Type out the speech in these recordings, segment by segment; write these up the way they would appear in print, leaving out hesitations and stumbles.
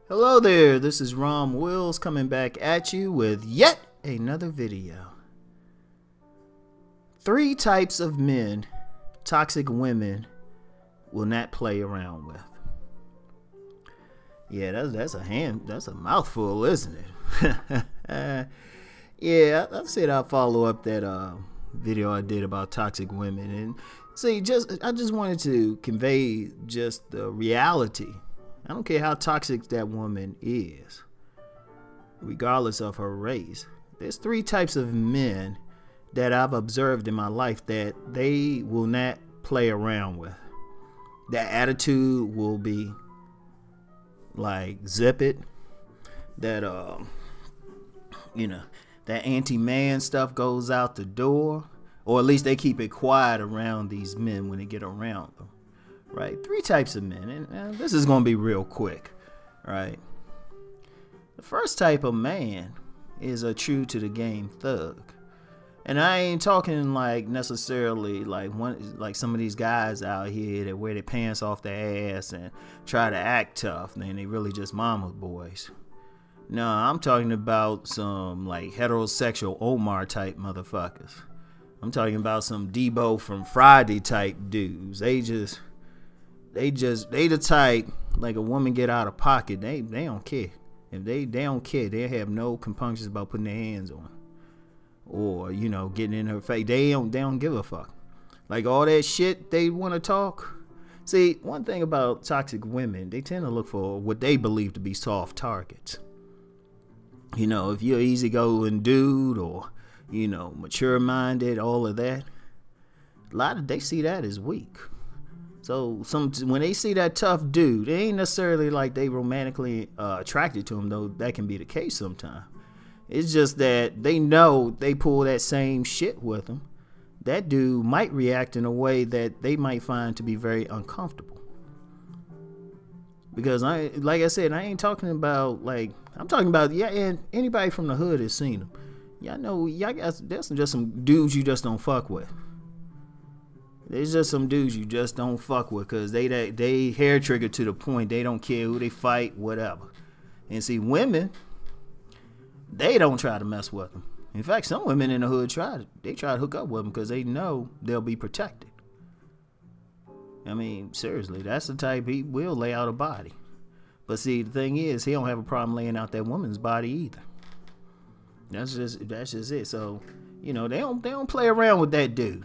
Hello there, this is Rom Wills coming back at you with yet another video. 3 types of men toxic women will not play around with. Yeah, that's a mouthful, isn't it? Yeah, I said I'll follow up that video I did about toxic women, and see, I just wanted to convey just the reality. I don't care how toxic that woman is, regardless of her race. There's 3 types of men that I've observed in my life that they will not play around with. That attitude will be like zip it. That that anti-man stuff goes out the door, or at least they keep it quiet around these men when they get around them. Right, 3 types of men, and this is gonna be real quick. Right, the first type of man is a true to the game thug, and I ain't talking like necessarily like some of these guys out here that wear their pants off their ass and try to act tough, and they really just mama's boys. No, I'm talking about some like heterosexual Omar type motherfuckers. I'm talking about some Debo from Friday type dudes. They the type, like a woman get out of pocket, they don't care. If they don't care, they have no compunctions about putting their hands on, or getting in her face. They don't give a fuck. Like all that shit they want to talk. See, one thing about toxic women, they tend to look for what they believe to be soft targets. If you're an easygoing dude, or mature minded, all of that, they see that as weak. So when they see that tough dude, it ain't necessarily like they romantically attracted to him, though that can be the case sometimes. It's just that they know they pull that same shit with them. That dude might react in a way that they might find to be very uncomfortable. Because like I said, I ain't talking about I'm talking about, and anybody from the hood has seen them. Y'all know, there's just some dudes you just don't fuck with. There's just some dudes you just don't fuck with, because they hair trigger to the point they don't care who they fight, whatever. And see, women, they don't try to mess with them. In fact, some women in the hood try to hook up with them because they know they'll be protected. I mean, seriously, that's the type he will lay out a body. But see, the thing is, he don't have a problem laying out that woman's body either. That's just it. So, they don't play around with that dude.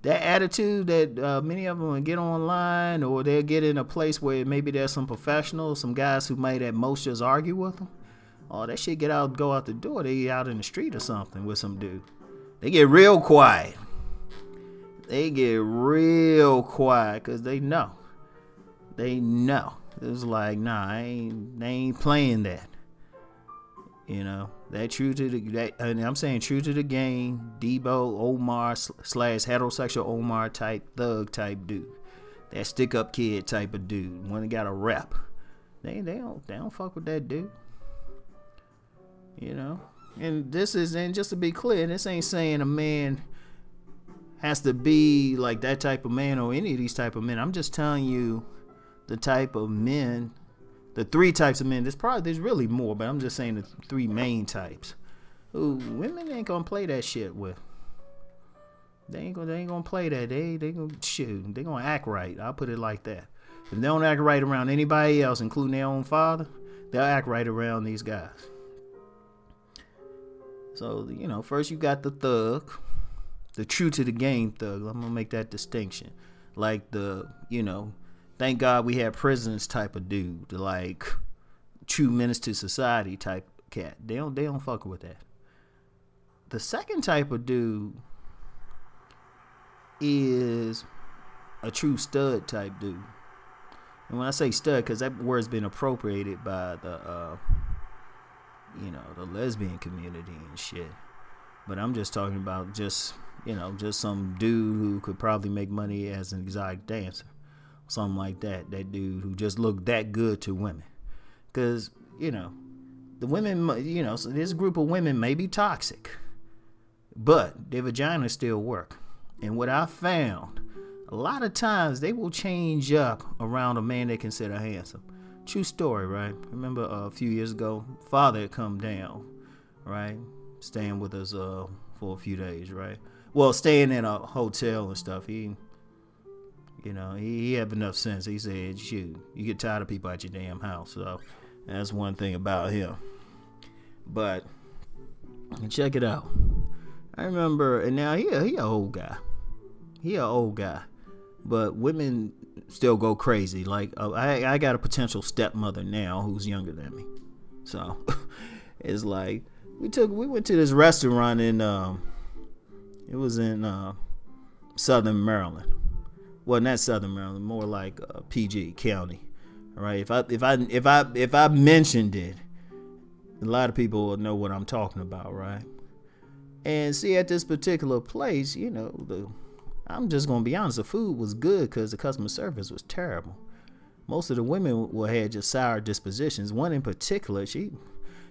That attitude that many of them will get online, or they'll get in a place where maybe there's some professionals, some guys who might at most just argue with them. Oh, that shit go out the door. They out in the street or something with some dude. They get real quiet. Because they know. It's like, nah, they ain't playing that. That true to and I'm saying true to the game, Debo, Omar / heterosexual Omar type thug type dude, that stick up kid type of dude, one that got a rep. They don't fuck with that dude. And just to be clear, this ain't saying a man has to be like that type of man or any of these type of men. I'm just telling you the type of men. The 3 types of men. There's really more, but I'm just saying the 3 main types. Who women ain't gonna play that shit with. They ain't gonna play that. They gonna shoot. They gonna act right. I'll put it like that. If they don't act right around anybody else, including their own father, they'll act right around these guys. So first you got the thug, the true to the game thug. I'm gonna make that distinction. Like thank God we have prisons type of dude, like true menace to society type cat. They don't fuck with that. The second type of dude is a true stud type dude. And when I say stud, because that word's been appropriated by the the lesbian community and shit. But I'm just talking about just some dude who could probably make money as an exotic dancer. Something like that. That dude who just looked that good to women. Because, the women, so this group of women may be toxic, but their vaginas still work. And what I found, a lot of times they will change up around a man they consider handsome. True story, right? Remember a few years ago, father had come down, right? Staying with us for a few days, right? Well, staying in a hotel and stuff. He had enough sense. He said, shoot, you get tired of people at your damn house. So that's one thing about him. But check it out. I remember, and now he an old guy. He an old guy. But women still go crazy. Like, I got a potential stepmother now who's younger than me. So it's like, we went to this restaurant in, it was in Southern Maryland. Well, not Southern Maryland, more like PG County. All right. If I mentioned it, a lot of people will know what I'm talking about, right? And see, at this particular place, I'm just gonna be honest, the food was good because the customer service was terrible. Most of the women had just sour dispositions. One in particular,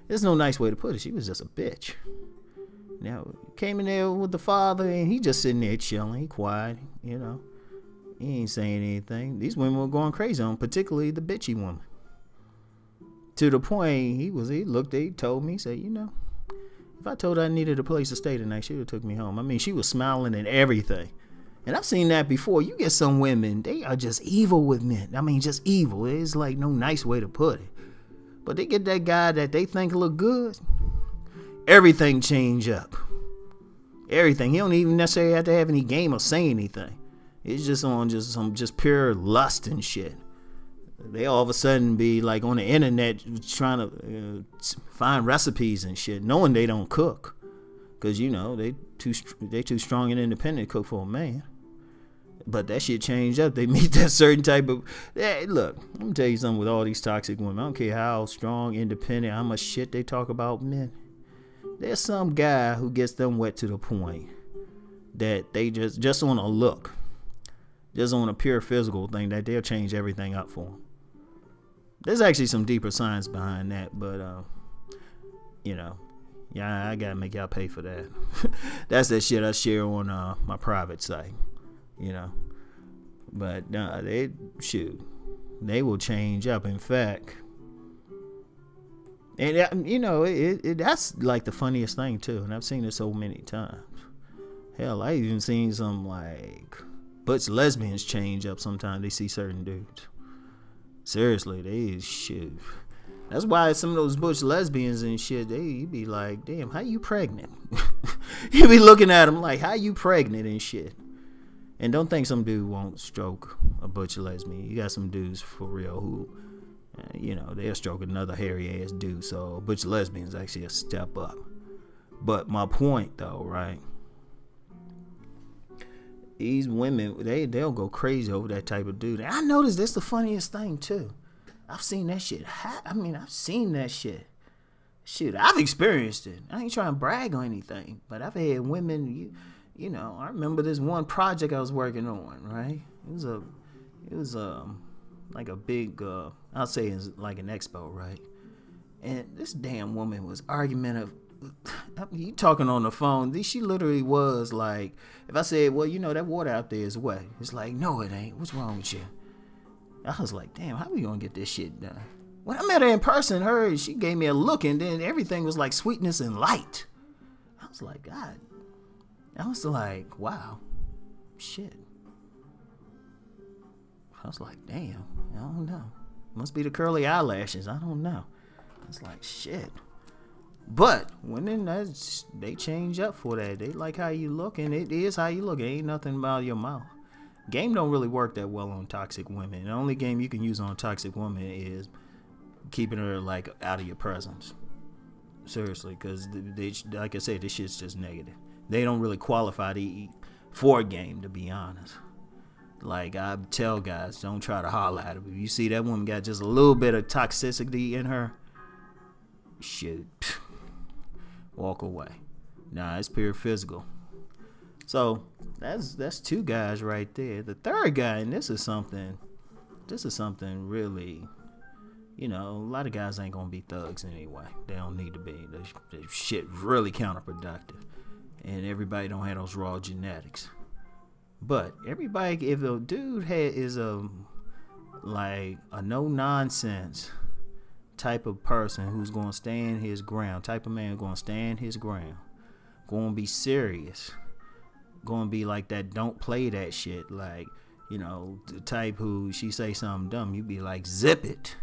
there's no nice way to put it, she was just a bitch. Now, came in there with the father, and he just sitting there chilling, he quiet, He ain't saying anything. These women were going crazy on, particularly the bitchy woman. To the point, he told me, he said, if I told her I needed a place to stay tonight, she would have took me home. I mean, she was smiling and everything. And I've seen that before. You get some women, they are just evil with men. I mean, just evil. It's like no nice way to put it. But they get that guy that they think look good, everything change up. Everything. He don't even necessarily have to have any game or say anything. It's just on some pure lust and shit. They all of a sudden be like on the internet trying to find recipes and shit, knowing they don't cook, cause they too strong and independent to cook for a man. But that shit changed up. They meet that certain type of. Hey, look, let me tell you something. With all these toxic women, I don't care how strong, independent, how much shit they talk about men. There's some guy who gets them wet to the point that they just on a look, just on a pure physical thing, that they'll change everything up for them. There's actually some deeper science behind that, but I gotta make y'all pay for that. That's that shit I share on my private site, But they will change up. In fact, and that's like the funniest thing too. And I've seen it so many times. Hell, I even seen some like butch lesbians change up sometimes they see certain dudes. Seriously, they shit. That's why some of those butch lesbians and shit, you be like, damn, how you pregnant? You be looking at them like, how you pregnant and shit. And don't think some dude won't stroke a butch lesbian. You got some dudes for real who, they'll stroke another hairy ass dude. So butch lesbian's actually a step up. But my point though, right? These women, they'll go crazy over that type of dude. And I noticed that's the funniest thing too. I've seen that shit. I've seen that shit. Shit, I've experienced it. I ain't trying to brag or anything, but I've had women. I remember this one project I was working on. Right? It was like a big. I'll say it's like an expo, right? And this damn woman was argumentative. You talking on the phone. She literally was like, if I said, well, that water out there is wet. It's like, no, it ain't. What's wrong with you? I was like, damn, how we gonna get this shit done? When I met her in person, she gave me a look, and then everything was like sweetness and light. I was like, God. I was like, wow. Shit. I was like, damn. I don't know. Must be the curly eyelashes. I don't know. I was like, shit. But women, they change up for that. They like how you look, and it is how you look. It ain't nothing about your mouth. Game don't really work that well on toxic women. The only game you can use on a toxic woman is keeping her like out of your presence. Seriously, because they, like I said, this shit's just negative. They don't really qualify to eat for a game, to be honest. Like I tell guys, don't try to holler at her. If you see that woman got just a little bit of toxicity in her, shit. Walk away. Nah, it's pure physical. So that's two guys right there. The third guy, and this is something really, a lot of guys ain't gonna be thugs anyway. They don't need to be. The shit really counterproductive, and everybody don't have those raw genetics. But everybody, if a dude is a like a no nonsense type of person who's gonna stand his ground, type of man gonna stand his ground, gonna be serious, gonna be like that, don't play that shit, like, you know, the type who she say something dumb, you be like, zip it.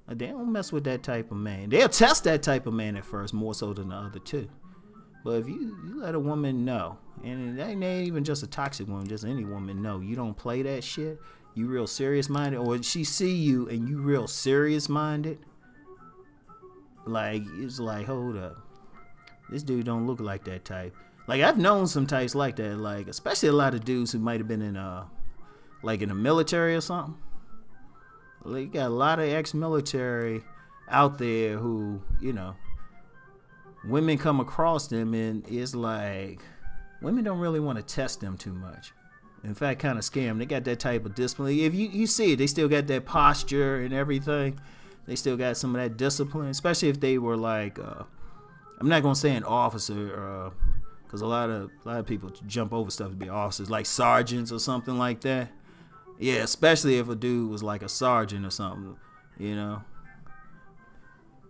They don't mess with that type of man. They'll test that type of man at first, more so than the other two. But if you let a woman know, and it ain't even just a toxic woman, just any woman know, you don't play that shit, you real serious minded, or she see you and you real serious minded, like, it's like, hold up, this dude don't look like that type. Like, I've known some types like that, like, especially a lot of dudes who might have been in like in the military or something. Like, you got a lot of ex-military out there who, you know, women come across them and it's like, women don't really want to test them too much. In fact, kind of scare them. They got that type of discipline. If you see it, they still got that posture and everything. They still got some of that discipline, especially if they were like, I'm not gonna say an officer, because a lot of people jump over stuff to be officers, like sergeants or something like that. Yeah, especially if a dude was like a sergeant or something, you know.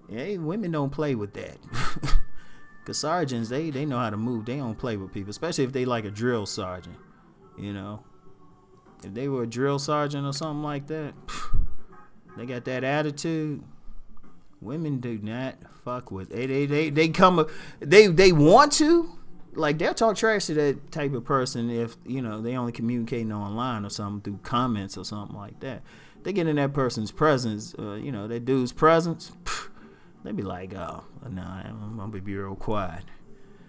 Yeah, women don't play with that. Because sergeants, they know how to move. They don't play with people, especially if they like a drill sergeant, you know. If they were a drill sergeant or something like that, they got that attitude. Women do not fuck with. They want to. Like, they'll talk trash to that type of person if, you know, they only communicating online or something through comments or something like that. They get in that person's presence, you know, that dude's presence, they be like, oh, nah, I'm gonna be real quiet.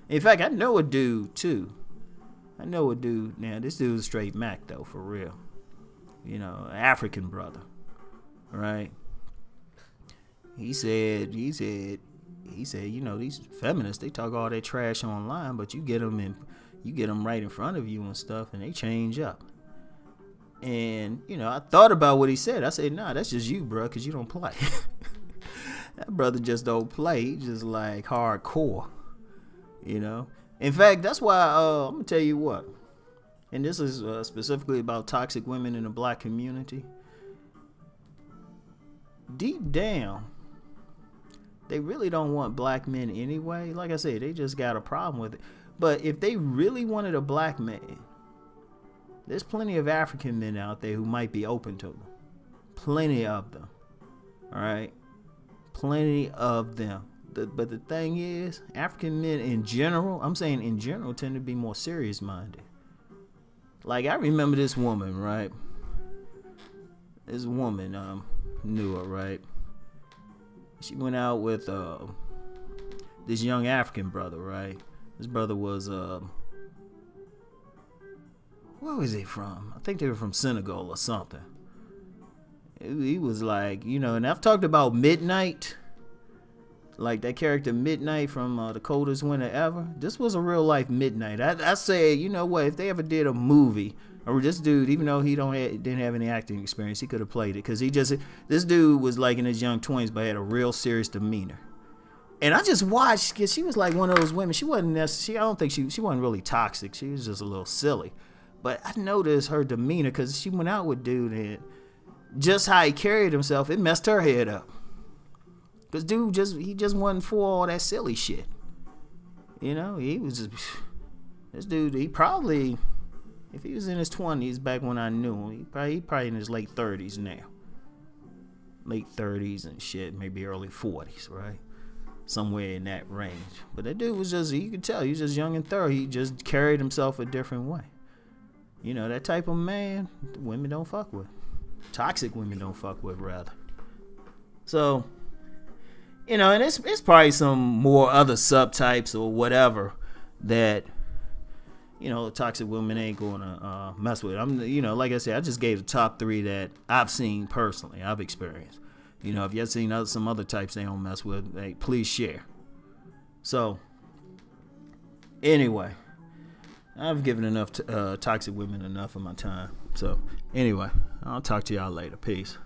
In fact, I know a dude too. Now this dude's straight Mac though, for real. You know, African brother, right? He said, you know, these feminists, they talk all that trash online, but you get them right in front of you and stuff, and they change up. And, you know, I thought about what he said. I said, nah, that's just you, bro, because you don't play. That brother just don't play. He just like hardcore, you know. In fact, that's why I'm going to tell you what, and this is specifically about toxic women in the black community. Deep down, they really don't want black men anyway. Like I said, they just got a problem with it. But if they really wanted a black man, there's plenty of African men out there who might be open to them. Plenty of them. All right? Plenty of them. But the thing is, African men in general, I'm saying in general, tend to be more serious minded. Like, I remember this woman, right? This woman, knew her, right? She went out with this young African brother, right? This brother was, where was he from? I think they were from Senegal or something. He was like, you know, and I've talked about Midnight, like that character Midnight from The Coldest Winter Ever. This was a real life Midnight. I said, you know what, if they ever did a movie, or this dude, even though he didn't have any acting experience, he could have played it, because this dude was like in his young 20s, but had a real serious demeanor. And I just watched, because she was like one of those women. She wasn't necessarily, I don't think she wasn't really toxic. She was just a little silly. But I noticed her demeanor, because she went out with dude, and just how he carried himself, it messed her head up. Because dude he just wasn't for all that silly shit. You know, he was just, this dude, he probably, if he was in his 20s back when I knew him, he probably in his late 30s now. Late 30s and shit, maybe early 40s, right? Somewhere in that range. But that dude was just, you could tell, he was just young and thorough. He just carried himself a different way. You know, that type of man, women don't fuck with. Toxic women don't fuck with, rather. So, you know, and it's probably some more other subtypes or whatever that, you know, toxic women ain't gonna mess with. You know, like I said, I just gave the top 3 that I've seen personally, I've experienced. You know, if you've seen some other types they don't mess with, hey, please share. So, anyway, I've given enough toxic women enough of my time. So, anyway, I'll talk to y'all later. Peace.